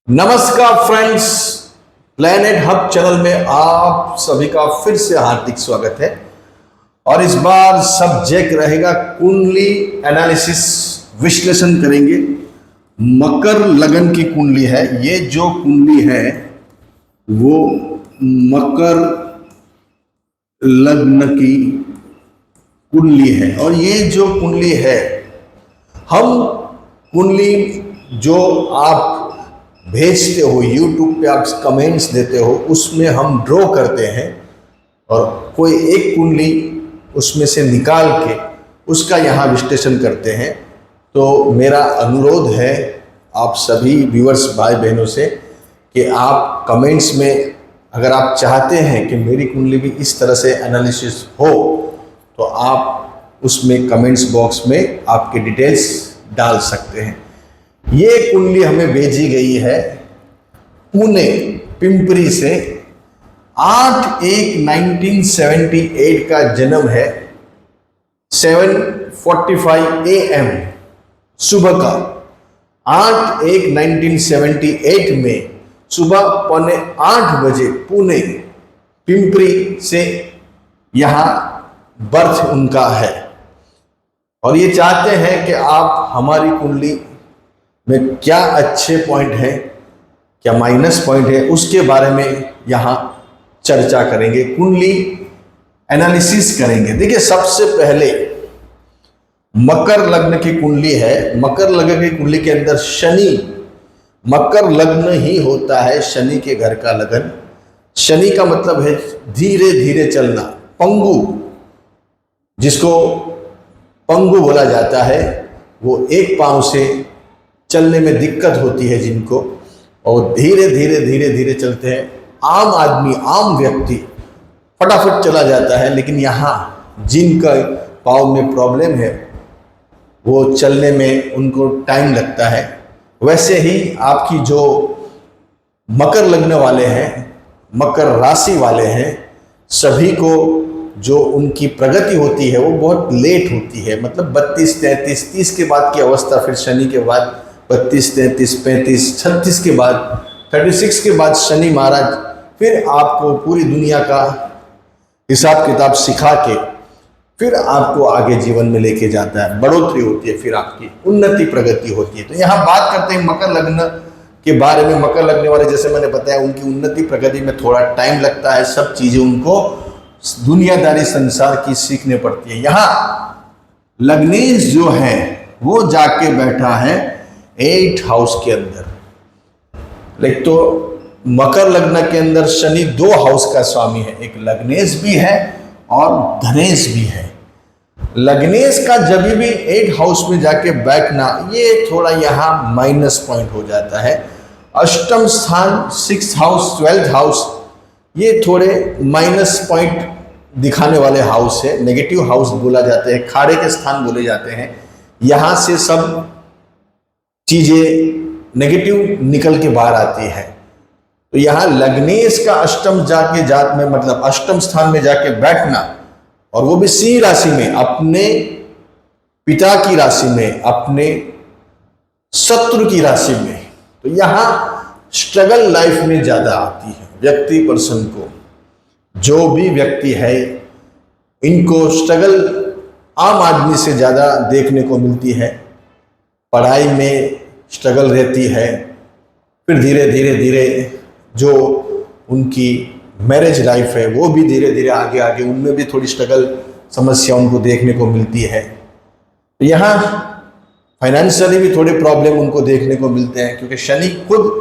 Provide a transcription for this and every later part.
नमस्कार friends, planet hub channel में आप सभी का फिर से हार्दिक स्वागत है। और इस बार सब्जेक्ट रहेगा कुंडली एनालिसिस। विश्लेषण करेंगे। मकर लगन की कुंडली है। ये जो कुंडली है वो मकर लग्न की कुंडली है। और ये जो कुंडली है, हम कुंडली जो आप भेजते हो यूट्यूब पे, आप कमेंट्स देते हो, उसमें हम ड्रॉ करते हैं और कोई एक कुंडली उसमें से निकाल के उसका यहाँ विश्लेषण करते हैं। तो मेरा अनुरोध है आप सभी व्यूअर्स भाई बहनों से कि आप कमेंट्स में अगर आप चाहते हैं कि मेरी कुंडली भी इस तरह से एनालिसिस हो तो आप उसमें कमेंट्स बॉक्स में आपके डिटेल्स डाल सकते हैं। ये कुंडली हमें भेजी गई है पुणे पिंपरी से। 8/1/1978 का जन्म है। 7:45 AM सुबह का। 8/1/1978 में सुबह 7:45 बजे पुणे पिंपरी से यहाँ बर्थ उनका है। और ये चाहते हैं कि आप हमारी कुंडली में क्या अच्छे पॉइंट हैं, क्या माइनस पॉइंट है, उसके बारे में यहाँ चर्चा करेंगे, कुंडली एनालिसिस करेंगे। देखिए, सबसे पहले मकर लग्न की कुंडली है। मकर लग्न की कुंडली के अंदर शनि, मकर लग्न ही होता है शनि के घर का लगन। शनि का मतलब है धीरे धीरे चलना, पंगु, जिसको पंगु बोला जाता है। वो एक पांव से चलने में दिक्कत होती है जिनको, और धीरे धीरे धीरे धीरे चलते हैं। आम आदमी, आम व्यक्ति फटाफट चला जाता है, लेकिन यहाँ जिनका पाँव में प्रॉब्लम है वो चलने में उनको टाइम लगता है। वैसे ही आपकी जो मकर लग्न वाले हैं, मकर राशि वाले हैं, सभी को जो उनकी प्रगति होती है वो बहुत लेट होती है। मतलब 32, 33, 30 के बाद की अवस्था, फिर शनि के बाद 32, 33, 35, 36 के बाद, 36 के बाद शनि महाराज फिर आपको पूरी दुनिया का हिसाब किताब सिखा के फिर आपको आगे जीवन में लेके जाता है। बढ़ोतरी होती है, फिर आपकी उन्नति प्रगति होती है। तो यहाँ बात करते हैं मकर लग्न के बारे में। मकर लग्न वाले, जैसे मैंने बताया, उनकी उन्नति प्रगति में थोड़ा टाइम लगता है। सब चीजें उनको दुनियादारी संसार की सीखने पड़ती है। यहाँ लग्नेश जो है वो जाके बैठा है 8th हाउस के अंदर। लेकिन तो मकर लग्न के अंदर शनि 2 हाउस का स्वामी है, एक लग्नेश भी है और धनेश भी है। लग्नेश का जब भी 8th हाउस में जाके बैठना, ये थोड़ा यहाँ माइनस पॉइंट हो जाता है। अष्टम स्थान 6th हाउस, 12th हाउस, ये थोड़े माइनस पॉइंट दिखाने वाले हाउस है। नेगेटिव हाउस बोला जाते हैं, खाड़े के स्थान बोले जाते हैं। यहाँ से सब चीजें नेगेटिव निकल के बाहर आती है। तो यहाँ लग्नेश का अष्टम जाके जात में, मतलब अष्टम स्थान में जाके बैठना, और वो भी सिंह राशि में, अपने पिता की राशि में, अपने शत्रु की राशि में। तो यहाँ स्ट्रगल लाइफ में ज्यादा आती है व्यक्ति, पर्सन को। जो भी व्यक्ति है, इनको स्ट्रगल आम आदमी से ज्यादा देखने को मिलती है। पढ़ाई में स्ट्रगल रहती है, फिर धीरे धीरे धीरे जो उनकी मैरिज लाइफ है वो भी धीरे धीरे आगे आगे, उनमें भी थोड़ी स्ट्रगल समस्या उनको देखने को मिलती है। यहाँ फाइनेंशियली भी थोड़े प्रॉब्लम उनको देखने को मिलते हैं, क्योंकि शनि खुद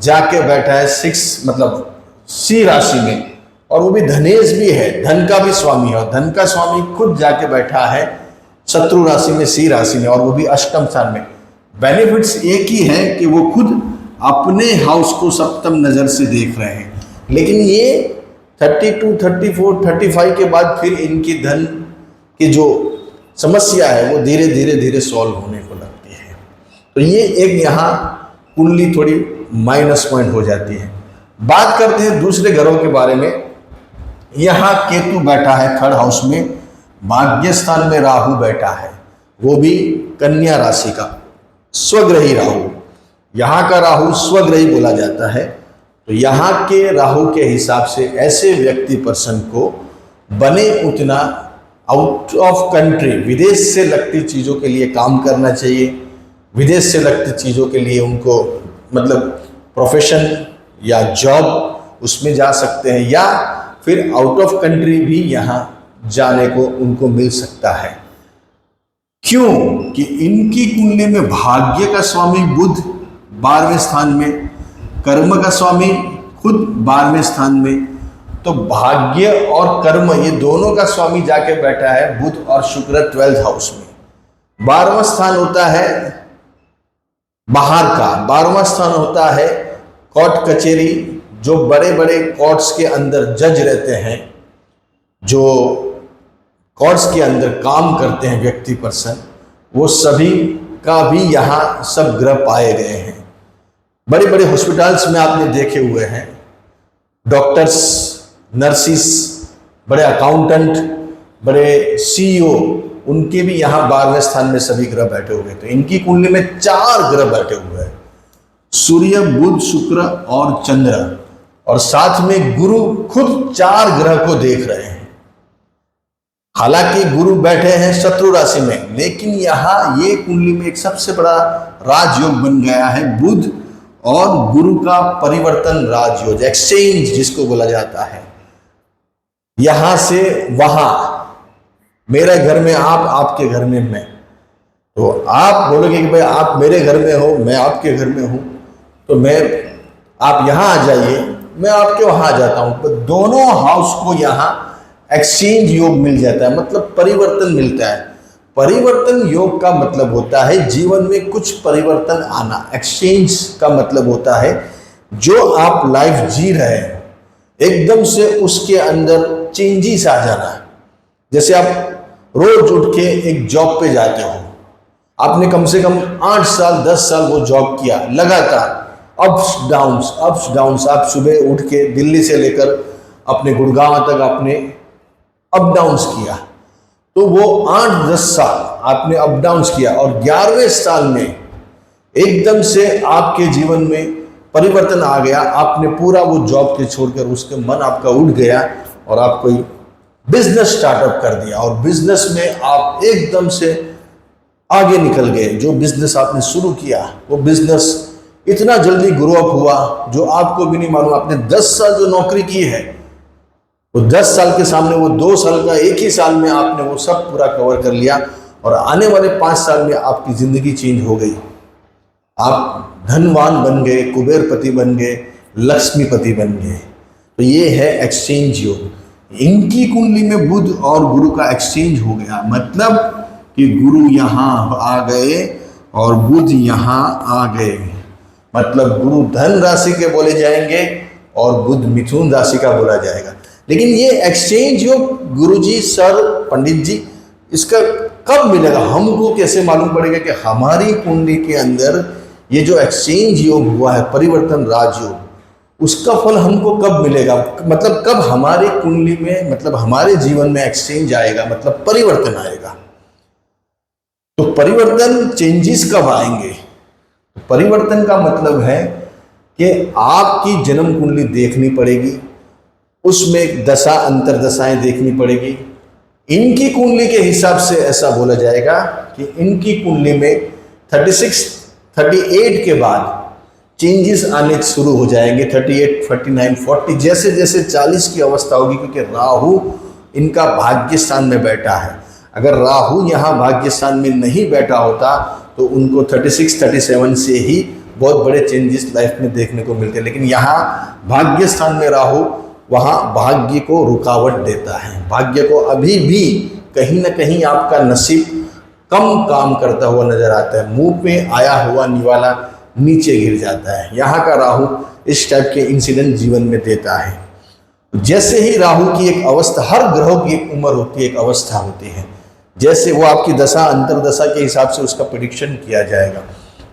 जाके बैठा है 6, मतलब सिंह राशि में, और वो भी धनेश भी है, धन का भी स्वामी है। और धन का स्वामी खुद जाके बैठा है शत्रु राशि में, सिंह राशि में, और वो भी अष्टम स्थान में। बेनिफिट्स एक ही है कि वो खुद अपने हाउस को सप्तम नजर से देख रहे हैं। लेकिन ये 32, 34, 35 के बाद फिर इनकी धन की जो समस्या है वो धीरे धीरे धीरे सॉल्व होने को लगती है। तो ये एक यहाँ कुंडली थोड़ी माइनस पॉइंट हो जाती है। बात करते हैं दूसरे घरों के बारे में। यहाँ केतु बैठा है 3rd हाउस में, भाग्य स्थान में राहु बैठा है, वो भी कन्या राशि का स्वग्रही राहु। यहाँ का राहु स्वग्रही बोला जाता है। तो यहाँ के राहु के हिसाब से ऐसे व्यक्ति पर्सन को बने उतना आउट ऑफ कंट्री, विदेश से लगती चीज़ों के लिए काम करना चाहिए। विदेश से लगती चीज़ों के लिए उनको मतलब प्रोफेशन या जॉब उसमें जा सकते हैं, या फिर आउट ऑफ कंट्री भी यहाँ जाने को उनको मिल सकता है। क्यों कि इनकी कुंडली में भाग्य का स्वामी बुध 12वें स्थान में, कर्म का स्वामी खुद 12वें स्थान में। तो भाग्य और कर्म ये दोनों का स्वामी जाके बैठा है बुध और शुक्र 12th हाउस में। 12वां स्थान होता है बाहर का, 12वां स्थान होता है कोर्ट कचहरी, जो बड़े बड़े कोर्ट्स के अंदर जज रहते हैं, जो कोर्ट्स के अंदर काम करते हैं व्यक्ति पर्सन, वो सभी का भी यहाँ सब ग्रह पाए गए हैं। बड़े बड़े हॉस्पिटल्स में आपने देखे हुए हैं डॉक्टर्स, नर्सिस, बड़े अकाउंटेंट, बड़े सीईओ, उनके भी यहाँ 12वें स्थान में सभी ग्रह बैठे हुए। तो इनकी कुंडली में 4 ग्रह बैठे हुए हैं, सूर्य, बुध, शुक्र और चंद्र, और साथ में गुरु खुद 4 ग्रह को देख रहे हैं। हालांकि गुरु बैठे हैं शत्रु राशि में, लेकिन यहाँ ये कुंडली में एक सबसे बड़ा राजयोग बन गया है बुध और गुरु का परिवर्तन राजयोग, एक्सचेंज जिसको बोला जाता है। यहां से वहां, मेरे घर में आप, आपके घर में मैं। तो आप बोलोगे कि भाई आप मेरे घर में हो, मैं आपके घर में हूं, तो मैं, आप यहां आ जाइए, मैं आपके वहां आ जाता हूं। तो दोनों हाउस को यहां एक्सचेंज योग मिल जाता है, मतलब परिवर्तन मिलता है। परिवर्तन योग का मतलब होता है जीवन में कुछ परिवर्तन आना। एक्सचेंज का मतलब होता है जो आप लाइफ जी रहे हैं एकदम से उसके अंदर चेंजेस आ जाना। जैसे आप रोज उठ के एक जॉब पे जाते हो, आपने कम से कम 8 साल 10 साल वो जॉब किया लगातार, अप्स डाउन्स। आप सुबह उठ के दिल्ली से लेकर अपने गुड़गांव तक आपने अप डाउन्स किया, तो वो 8-10 साल आपने अप डाउन्स किया, और 11वें साल में एकदम से आपके जीवन में परिवर्तन आ गया। आपने पूरा वो जॉब के छोड़कर उसके मन आपका उठ गया और आप कोई बिजनेस स्टार्टअप कर दिया, और बिजनेस में आप एकदम से आगे निकल गए। जो बिजनेस आपने शुरू किया वो बिजनेस इतना जल्दी ग्रो अप हुआ जो आपको भी नहीं मालूम। आपने 10 साल जो नौकरी की है वो 10 साल के सामने वो 2 साल का एक ही साल में आपने वो सब पूरा कवर कर लिया, और आने वाले 5 साल में आपकी जिंदगी चेंज हो गई। आप धनवान बन गए, कुबेरपति बन गए, लक्ष्मीपति बन गए। तो ये है एक्सचेंज योग। इनकी कुंडली में बुध और गुरु का एक्सचेंज हो गया, मतलब कि गुरु यहाँ आ गए और बुध यहाँ आ गए, मतलब गुरु धन राशि के बोले जाएंगे और बुध मिथुन राशि का बोला जाएगा। लेकिन ये एक्सचेंज योग गुरुजी, सर, पंडित जी, इसका कब मिलेगा? हमको कैसे मालूम पड़ेगा कि हमारी कुंडली के अंदर ये जो एक्सचेंज योग हुआ है, परिवर्तन राजयोग, उसका फल हमको कब मिलेगा? मतलब कब हमारी कुंडली में, मतलब हमारे जीवन में एक्सचेंज आएगा, मतलब परिवर्तन आएगा। तो परिवर्तन, चेंजेस कब आएंगे? परिवर्तन का मतलब है कि आपकी जन्म कुंडली देखनी पड़ेगी, उसमें दशा अंतर दशाएं देखनी पड़ेगी। इनकी कुंडली के हिसाब से ऐसा बोला जाएगा कि इनकी कुंडली में 38 के बाद चेंजेस आने शुरू हो जाएंगे। 38, 49, 40, जैसे जैसे 40 की अवस्था होगी, क्योंकि राहु इनका भाग्य स्थान में बैठा है। अगर राहु यहाँ भाग्य स्थान में नहीं बैठा होता तो उनको 36, 37 से ही बहुत बड़े चेंजेस लाइफ में देखने को मिलते। लेकिन यहाँ भाग्य स्थान में राहु वहाँ भाग्य को रुकावट देता है। भाग्य को अभी भी कहीं ना कहीं आपका नसीब कम काम करता हुआ नजर आता है। मुंह पे आया हुआ निवाला नीचे गिर जाता है। यहाँ का राहु इस टाइप के इंसिडेंट जीवन में देता है। जैसे ही राहु की एक अवस्था, हर ग्रहों की एक उम्र होती है, एक अवस्था होती है, जैसे वो आपकी दशा अंतरदशा के हिसाब से उसका प्रेडिक्शन किया जाएगा।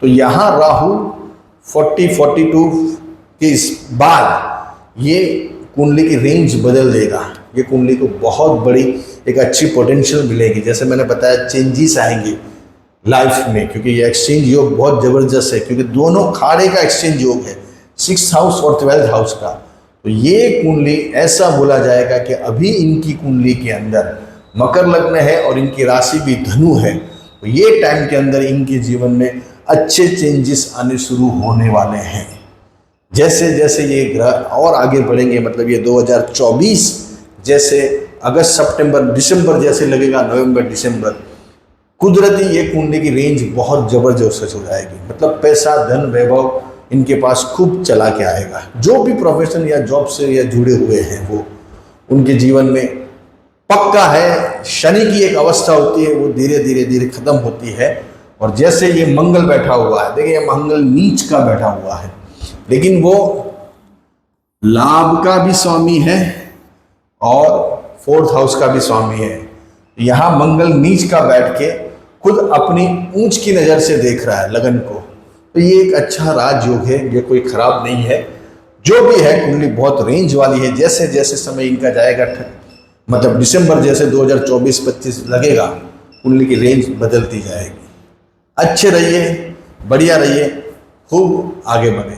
तो यहाँ राहु 40-42 के इस बाद ये कुंडली की रेंज बदल देगा। ये कुंडली को बहुत बड़ी एक अच्छी पोटेंशियल मिलेगी। जैसे मैंने बताया, चेंजेस आएंगे, लाइफ में, क्योंकि ये एक्सचेंज योग बहुत जबरदस्त है, क्योंकि दोनों खाड़े का एक्सचेंज योग है, 6th हाउस और 12th हाउस का। तो ये कुंडली ऐसा बोला जाएगा कि अभी इनकी कुंडली के अंदर मकर लग्न है और इनकी राशि भी धनु है, तो ये टाइम के अंदर इनके जीवन में अच्छे चेंजेस आने शुरू होने वाले हैं। जैसे जैसे ये ग्रह और आगे बढ़ेंगे, मतलब ये 2024 जैसे अगस्त सितंबर दिसंबर जैसे लगेगा, नवंबर दिसंबर, कुदरती ये कुंडली की रेंज बहुत जबरदस्त हो जाएगी। मतलब पैसा धन वैभव इनके पास खूब चला के आएगा। जो भी प्रोफेशन या जॉब से या जुड़े हुए हैं वो उनके जीवन में पक्का है। शनि की एक अवस्था होती है, वो धीरे धीरे धीरे खत्म होती है। और जैसे ये मंगल बैठा हुआ है, देखिए ये मंगल नीच का बैठा हुआ है, लेकिन वो लाभ का भी स्वामी है और 4th हाउस का भी स्वामी है। यहाँ मंगल नीच का बैठ के खुद अपनी ऊंच की नज़र से देख रहा है लगन को, तो ये एक अच्छा राजयोग है, ये कोई खराब नहीं है। जो भी है कुंडली बहुत रेंज वाली है। जैसे जैसे समय इनका जाएगा, मतलब दिसंबर जैसे 2024-25 लगेगा, कुंडली की रेंज बदलती जाएगी। अच्छे रहिए, बढ़िया रहिए, खूब आगे बढ़े।